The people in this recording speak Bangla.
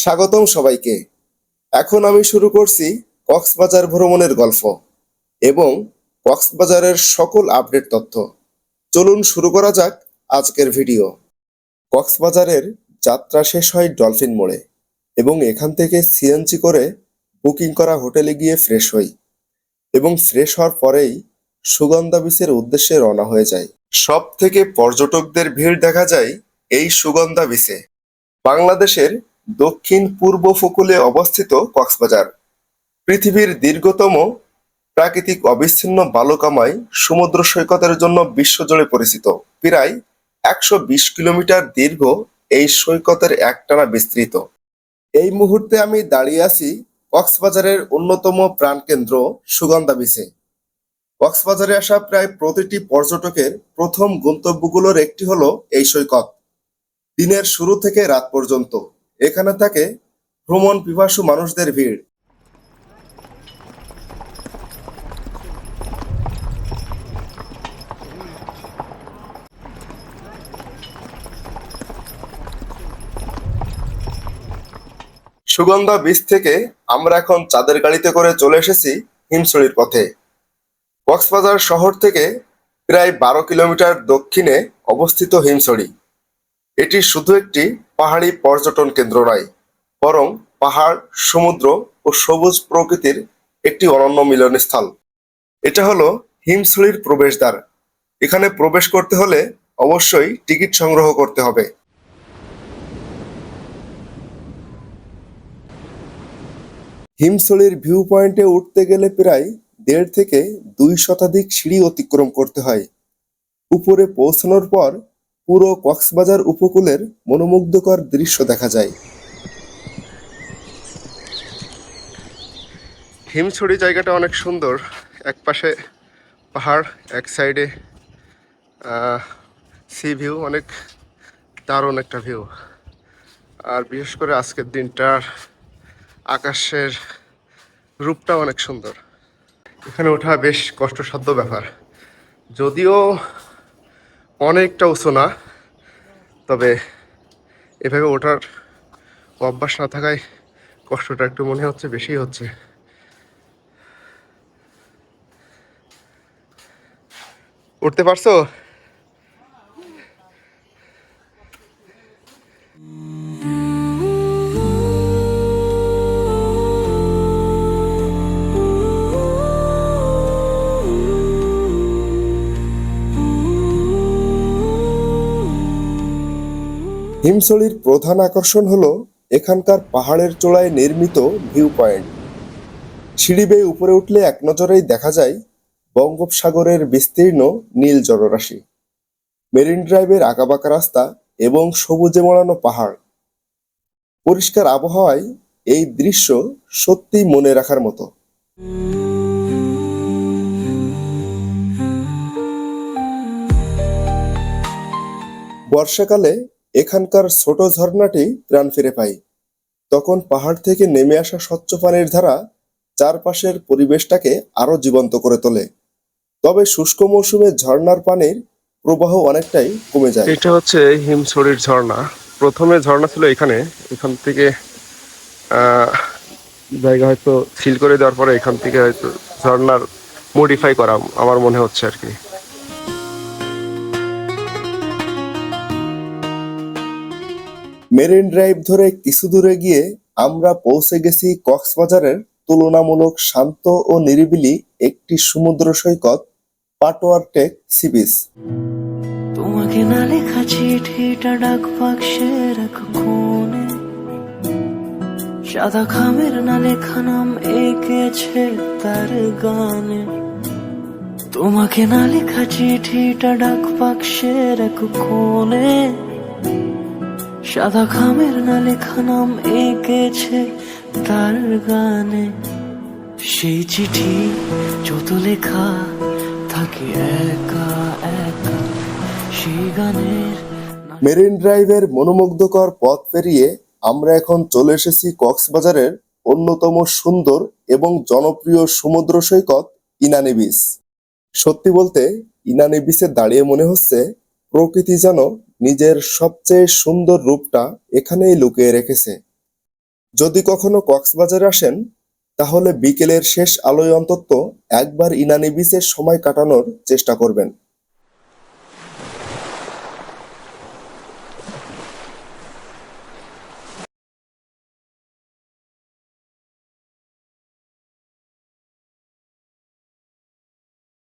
স্বাগতম সবাইকে। এখন আমি শুরু করছি কক্সবাজার ভ্রমণের গল্প এবং কক্সবাজারের সকল আপডেট তথ্য। চলুন শুরু করা যাক আজকের ভিডিও। কক্সবাজারের যাত্রা শেষ হয় ডলফিন মোড়ে এবং এখান থেকে সিএনজি করে বুকিং করা হোটেলে গিয়ে ফ্রেশ হই এবং ফ্রেশ হওয়ার পরেই সুগন্ধা বিচের উদ্দেশ্যে রওনা হয়ে যায়। সব থেকে পর্যটকদের ভিড় দেখা যায় এই সুগন্ধা বিচে। বাংলাদেশের দক্ষিণ পূর্ব উপকূলে অবস্থিত কক্সবাজার পৃথিবীর দীর্ঘতম প্রাকৃতিক অবিচ্ছিন্ন বালুকাময় সমুদ্র সৈকতের জন্য বিশ্বজুড়ে পরিচিত। প্রায় ১২০ কিলোমিটার দীর্ঘ এই সৈকতের একটানা বিস্তৃত। এই মুহূর্তে আমি দাঁড়িয়ে আছি কক্সবাজারের অন্যতম প্রাণকেন্দ্র সুগন্ধা বিচে। কক্সবাজারে আসা প্রায় প্রতিটি পর্যটকের প্রথম গন্তব্যগুলোর একটি হলো এই সৈকত। দিনের শুরু থেকে রাত পর্যন্ত এখানে থাকে ভ্রমণ পিপাসু মানুষদের ভিড়। সুগন্ধা বিচ থেকে আমরা এখন চাঁদের গাড়িতে করে চলে এসেছি হিমছড়ির পথে। কক্সবাজার শহর থেকে প্রায় ১২ কিলোমিটার দক্ষিণে অবস্থিত হিমছড়ি। এটি শুধু একটি পাহাড়ি পর্যটন কেন্দ্র নয়, বরং পাহাড়, সমুদ্র ও সবুজ প্রকৃতির একটি অনন্য মিলনস্থল। এটা হলো হিমছড়ির প্রবেশদ্বার। এখানে প্রবেশ করতে হলে অবশ্যই টিকিট সংগ্রহ করতে হবে। হিমছড়ির ভিউ পয়েন্টে উঠতে গেলে প্রায় ১.৫ থেকে ২ শতাধিক সিঁড়ি অতিক্রম করতে হয়। উপরে পৌঁছানোর পর পুরো কক্সবাজার উপকূলের মনোমুগ্ধকর দৃশ্য দেখা যায়। হিমছড়ি জায়গাটা অনেক সুন্দর। এক পাশে পাহাড়, এক সাইডে সি ভিউ, অনেক দারুণ একটা ভিউ। আর বিশেষ করে আজকের দিনটার আকাশের রূপটা অনেক সুন্দর। এখানে ওঠা বেশ কষ্টসাধ্য ব্যাপার, যদিও অনেকটা উঁচু না, তবে এভাবে ওঠার অভ্যাস না থাকায় কষ্টটা একটু মনে হচ্ছে বেশি হচ্ছে। উঠতে পারছো? হিমছড়ির প্রধান আকর্ষণ হলো এখানকার পাহাড়ের চূড়ায় নির্মিত ভিউ পয়েন্ট। সিঁড়ি বেয়ে উপরে উঠলে এক নজরেই দেখা যায় বঙ্গোপসাগরের বিস্তীর্ণ নীল জলরাশি, মেরিন ড্রাইভের আঁকাবাঁকা রাস্তা এবং সবুজে মোড়ানো পাহাড়। পরিষ্কার আবহাওয়ায় এই দৃশ্য সত্যিই মনে রাখার মতো। বর্ষাকালে এখানকার ছোট ঝর্ণাটি প্রাণ ফিরে পায়। তখন পাহাড় থেকে নেমে আসা স্বচ্ছ পানির ধারা চারপাশের পরিবেশটাকে আরো জীবন্ত করে তোলে। তবে শুষ্ক মৌসুমে ঝর্ণার পানির প্রবাহ অনেকটাই কমে যায়। এটা হচ্ছে হিমছড়ির ঝর্ণা। প্রথমে ঝর্ণা ছিল এখানে, এখান থেকে জায়গা হয়তো সিল করে দেওয়ার পরে এখান থেকে হয়তো ঝর্ণার মডিফাই করা আমার মনে হচ্ছে আর কি। মেরিন ড্রাইভ ধরে কিছু দূরে গিয়ে আমরা পৌঁছে গেছি কক্সবাজারের তুলনামূলক শান্ত ও নিরিবিলি একটি সমুদ্র সৈকত, পাটোয়ার টেক সি বিচ। তোমাকে না লেখা চিঠিটা ডাক বাক্সের এক কোণে, সাদা খামের না লেখা নাম এঁকেছে তার গানে। তোমাকে না লেখা চিঠিটা ডাক বাক্সের এক কোণে, সাদা খামের না লেখা নাম এঁকেছে তার গানে। সেই চিঠি যত লেখা থাকে একা একা সেই গানের। মেরিন ড্রাইভের মনোমুগ্ধকর পথ পেরিয়ে আমরা এখন চলে এসেছি কক্সবাজারের অন্যতম সুন্দর এবং জনপ্রিয় সমুদ্র সৈকত ইনানি বিচ। সত্যি বলতে ইনানি বিচে দাঁড়িয়ে মনে হচ্ছে প্রকৃতি যেন নিজের সবচেয়ে সুন্দর রূপটা এখানেই লুকিয়ে রেখেছে। যদি কখনো কক্সবাজারে আসেন তাহলে বিকেলের শেষ আলোয় অন্তত একবার ইনানি বিচে সময় কাটানোর চেষ্টা করবেন।